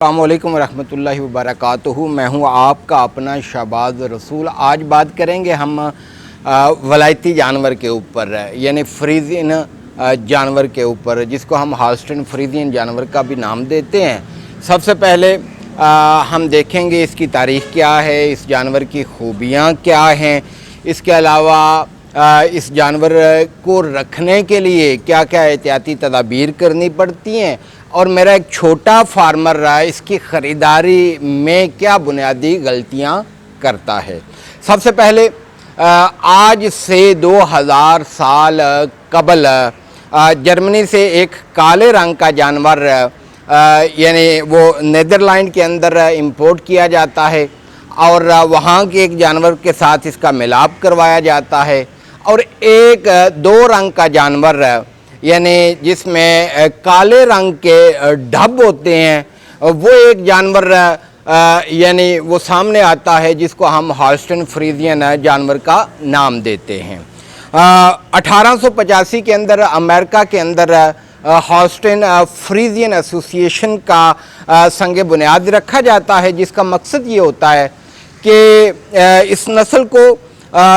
अस्सलामुअलैकुम रहमतुल्लाहि वबरकातुहू। मैं हूँ आपका अपना शहबाज रसूल। आज बात करेंगे हम वलायती जानवर के ऊपर, यानी फ्रीजियन जानवर के ऊपर, जिसको हम हॉल्स्टीन फ्रीजियन जानवर का भी नाम देते हैं। सबसे पहले हम देखेंगे इसकी तारीख़ क्या है, इस जानवर की खूबियाँ क्या हैं, इसके अलावा इस जानवर को रखने के लिए क्या क्या एहतियाती तदाबीर करनी पड़ती हैं, और मेरा एक छोटा फार्मर रहा है, इसकी ख़रीदारी में क्या बुनियादी गलतियां करता है। सबसे पहले आज से 2000 साल कबल जर्मनी से एक काले रंग का जानवर यानी वो नीदरलैंड के अंदर इंपोर्ट किया जाता है, और वहाँ के एक जानवर के साथ इसका मिलाप करवाया जाता है, और एक 2 रंग का जानवर यानी जिसमें काले रंग के ढब होते हैं, वो एक जानवर यानी वो सामने आता है, जिसको हम हॉल्स्टीन फ्रीजियन जानवर का नाम देते हैं। 1885 के अंदर अमेरिका के अंदर हॉल्स्टीन फ्रीजियन एसोसिएशन का संग बुनियाद रखा जाता है, जिसका मकसद ये होता है कि इस नस्ल को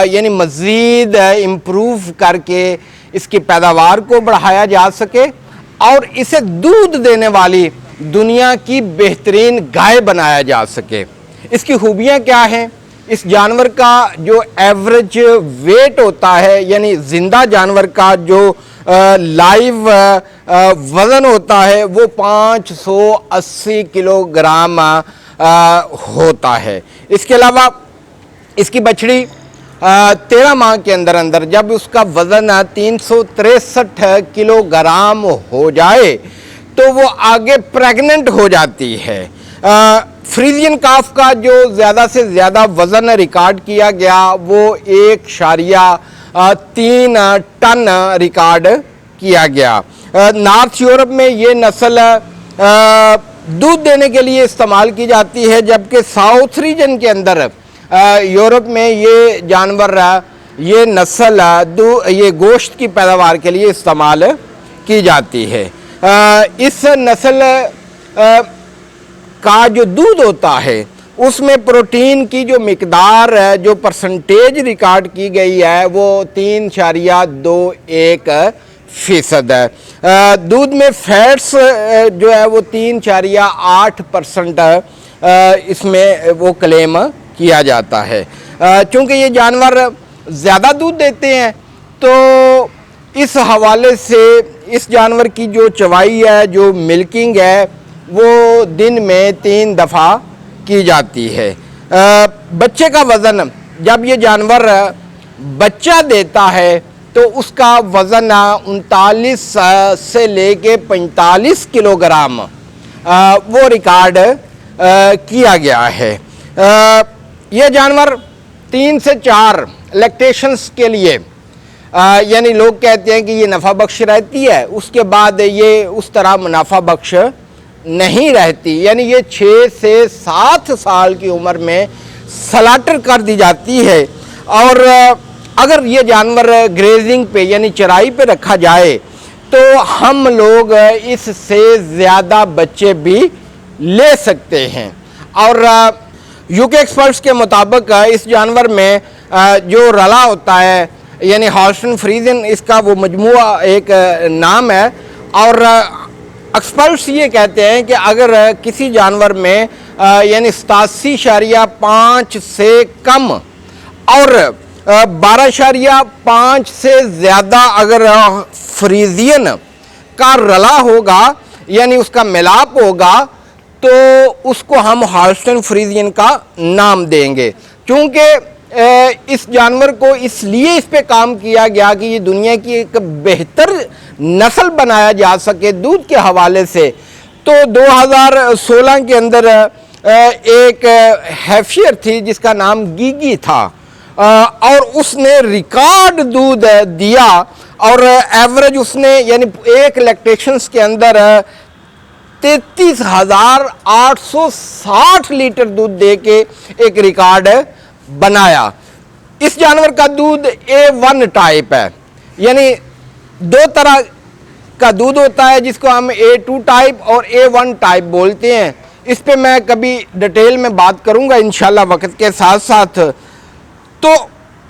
यानी मज़ीद इम्प्रूव करके इसकी पैदावार को बढ़ाया जा सके और इसे दूध देने वाली दुनिया की बेहतरीन गाय बनाया जा सके। इसकी खूबियाँ क्या हैं? इस जानवर का जो एवरेज वेट होता है, यानी ज़िंदा जानवर का जो लाइव वज़न होता है, वो 580 किलोग्राम होता है। इसके अलावा इसकी बछड़ी 13 माह के अंदर अंदर जब उसका वज़न 363 किलोग्राम हो जाए तो वो आगे प्रेग्नेंट हो जाती है। फ्रीजियन काफ का जो ज़्यादा से ज़्यादा वज़न रिकॉर्ड किया गया वो 1.3 टन रिकॉर्ड किया गया। नॉर्थ यूरोप में ये नस्ल दूध देने के लिए इस्तेमाल की जाती है, जबकि साउथ रीजन के अंदर यूरोप में ये जानवर ये नस्ल ये गोश्त की पैदावार के लिए इस्तेमाल की जाती है। इस नस्ल का जो दूध होता है उसमें प्रोटीन की जो मिकदार है, जो परसेंटेज रिकॉर्ड की गई है, वो 3.21% है। दूध में फैट्स जो है वो 3.8% इसमें वो क्लेम किया जाता है। चूँकि ये जानवर ज़्यादा दूध देते हैं, तो इस हवाले से इस जानवर की जो चवाई है, जो मिल्किंग है, वो दिन में 3 दफ़ा की जाती है। बच्चे का वज़न, जब ये जानवर बच्चा देता है तो उसका वज़न 39 से लेके 45 किलोग्राम वो रिकॉर्ड किया गया है। यह जानवर 3 से 4 लैक्टेशंस के लिए यानी लोग कहते हैं कि ये नफ़ा बख्श रहती है, उसके बाद ये उस तरह मुनाफा बख्श नहीं रहती, यानी ये 6 से 7 साल की उम्र में स्लाटर कर दी जाती है। और अगर ये जानवर ग्रेजिंग पे यानी चराई पे रखा जाए तो हम लोग इससे ज़्यादा बच्चे भी ले सकते हैं। और यूके एक्सपर्ट्स के मुताबिक इस जानवर में जो रला होता है, यानी हॉल्स्टीन फ्रीजियन, इसका वो मजमूआ एक नाम है, और एक्सपर्ट्स ये कहते हैं कि अगर किसी जानवर में यानी 87.5 से कम और 12.5 से ज़्यादा अगर फ्रीजियन का रला होगा, यानी उसका मिलाप होगा, तो उसको हम हॉल्स्टीन फ्रीजियन का नाम देंगे। क्योंकि इस जानवर को इसलिए इस पे काम किया गया कि ये दुनिया की एक बेहतर नस्ल बनाया जा सके दूध के हवाले से। तो 2016 के अंदर एक हैफियर थी जिसका नाम गीगी था, और उसने रिकॉर्ड दूध दिया, और एवरेज उसने यानी एक लैक्टेशंस के अंदर 33,860 लीटर दूध दे के एक रिकॉर्ड बनाया। इस जानवर का दूध A1 टाइप है, यानी 2 तरह का दूध होता है जिसको हम A2 टाइप और A1 टाइप बोलते हैं। इस पे मैं कभी डिटेल में बात करूंगा इंशाल्लाह वक्त के साथ साथ। तो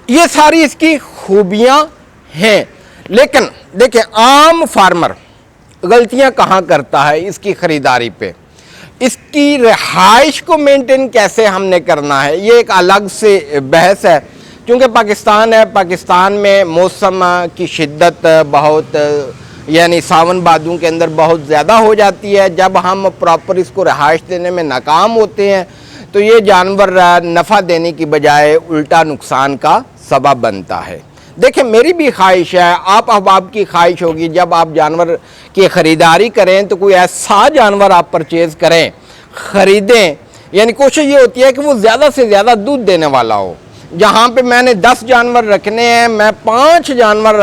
ये सारी इसकी खूबियां हैं। लेकिन देखिए, आम फार्मर गलतियां कहाँ करता है इसकी ख़रीदारी पे। इसकी रिहाइश को मेंटेन कैसे हमने करना है, ये एक अलग से बहस है। क्योंकि पाकिस्तान है, पाकिस्तान में मौसम की शिद्दत बहुत, यानी सावन भादों के अंदर बहुत ज़्यादा हो जाती है। जब हम प्रॉपर इसको रिहाइश देने में नाकाम होते हैं तो ये जानवर नफ़ा देने की बजाय उल्टा नुकसान का सबब बनता है। देखिए, मेरी भी ख्वाहिश है, आप अहबाब की ख्वाहिश होगी, जब आप जानवर की ख़रीदारी करें तो कोई ऐसा जानवर आप परचेज़ करें, ख़रीदें। यानी कोशिश ये होती है कि वो ज़्यादा से ज़्यादा दूध देने वाला हो। जहाँ पे मैंने 10 जानवर रखने हैं, मैं 5 जानवर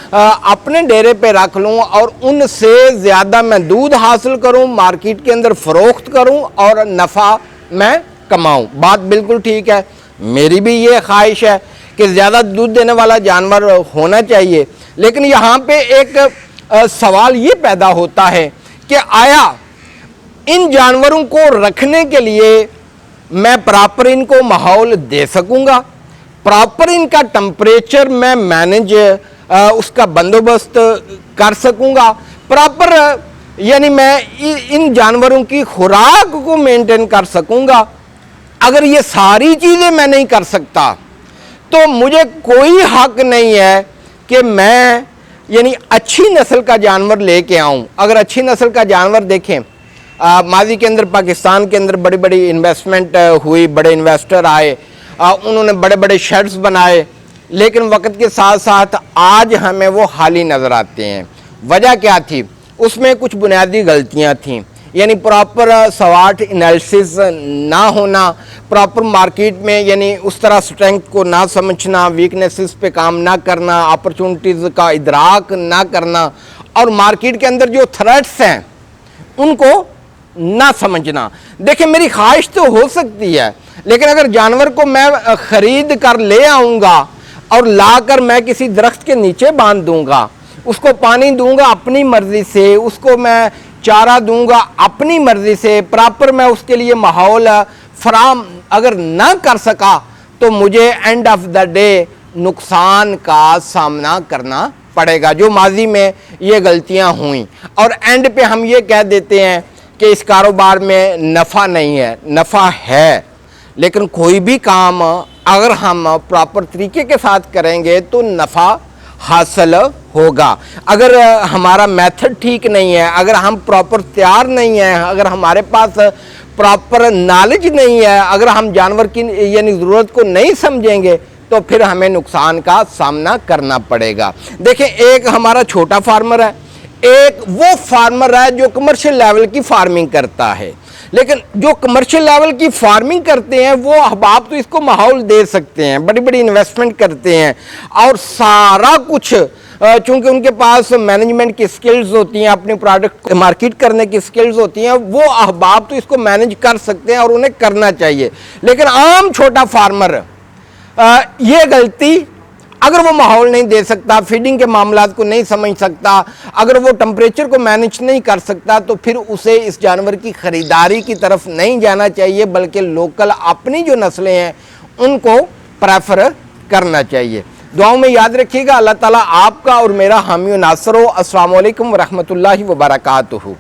अपने डेरे पे रख लूँ और उनसे ज़्यादा मैं दूध हासिल करूँ, मार्केट के अंदर फ़रोख्त करूँ और नफ़ा मैं कमाऊँ। बात बिल्कुल ठीक है, मेरी भी ये ख्वाहिश है कि ज़्यादा दूध देने वाला जानवर होना चाहिए। लेकिन यहाँ पे एक सवाल ये पैदा होता है कि आया इन जानवरों को रखने के लिए मैं प्रॉपर इनको माहौल दे सकूँगा, प्रॉपर इनका टेम्परेचर मैं मैनेज उसका बंदोबस्त कर सकूँगा, प्रॉपर यानी मैं इन जानवरों की खुराक को मेंटेन कर सकूँगा। अगर ये सारी चीज़ें मैं नहीं कर सकता तो मुझे कोई हक नहीं है कि मैं यानी अच्छी नस्ल का जानवर लेके आऊँ। अगर अच्छी नस्ल का जानवर देखें, माजी के अंदर पाकिस्तान के अंदर बड़ी बड़ी इन्वेस्टमेंट हुई, बड़े इन्वेस्टर आए, उन्होंने बड़े बड़े शेड्स बनाए, लेकिन वक्त के साथ साथ आज हमें वो खाली नज़र आते हैं। वजह क्या थी? उसमें कुछ बुनियादी गलतियाँ थीं, यानी प्रॉपर SWOT एनालिसिस ना होना, प्रॉपर मार्केट में यानी उस तरह स्ट्रेंथ को ना समझना, वीकनेसेस पे काम ना करना, अपॉर्चुनिटीज़ का इदराक ना करना और मार्केट के अंदर जो थ्रेट्स हैं उनको ना समझना। देखिए, मेरी ख्वाहिश तो हो सकती है, लेकिन अगर जानवर को मैं ख़रीद कर ले आऊँगा और लाकर मैं किसी दरख्त के नीचे बांध दूँगा, उसको पानी दूँगा अपनी मर्ज़ी से, उसको मैं चारा दूंगा अपनी मर्ज़ी से, प्रॉपर मैं उसके लिए माहौल फराम अगर ना कर सका तो मुझे एंड ऑफ द डे नुकसान का सामना करना पड़ेगा, जो माजी में ये गलतियां हुई। और एंड पे हम ये कह देते हैं कि इस कारोबार में नफ़ा नहीं है। नफ़ा है, लेकिन कोई भी काम अगर हम प्रॉपर तरीके के साथ करेंगे तो नफ़ा हासिल होगा। अगर हमारा मेथड ठीक नहीं है, अगर हम प्रॉपर तैयार नहीं है, अगर हमारे पास प्रॉपर नॉलेज नहीं है, अगर हम जानवर की यानी ज़रूरत को नहीं समझेंगे तो फिर हमें नुकसान का सामना करना पड़ेगा। देखिए, एक हमारा छोटा फार्मर है, एक वो फार्मर है जो कमर्शियल लेवल की फार्मिंग करता है। लेकिन जो कमर्शियल लेवल की फार्मिंग करते हैं वो अहबाब तो इसको माहौल दे सकते हैं, बड़ी बड़ी इन्वेस्टमेंट करते हैं और सारा कुछ चूंकि उनके पास मैनेजमेंट की स्किल्स होती हैं, अपने प्रोडक्ट मार्केट करने की स्किल्स होती हैं, वो अहबाब तो इसको मैनेज कर सकते हैं और उन्हें करना चाहिए। लेकिन आम छोटा फार्मर ये गलती, अगर वो माहौल नहीं दे सकता, फीडिंग के मामलात को नहीं समझ सकता, अगर वो टेम्परेचर को मैनेज नहीं कर सकता तो फिर उसे इस जानवर की ख़रीदारी की तरफ नहीं जाना चाहिए, बल्कि लोकल अपनी जो नस्लें हैं उनको प्रेफर करना चाहिए। दुआओं में याद रखिएगा। अल्लाह ताला आपका और मेरा हामी नासर हो। अस्सलाम वालेकुम व रहमतुल्लाहि व बरकातुहू।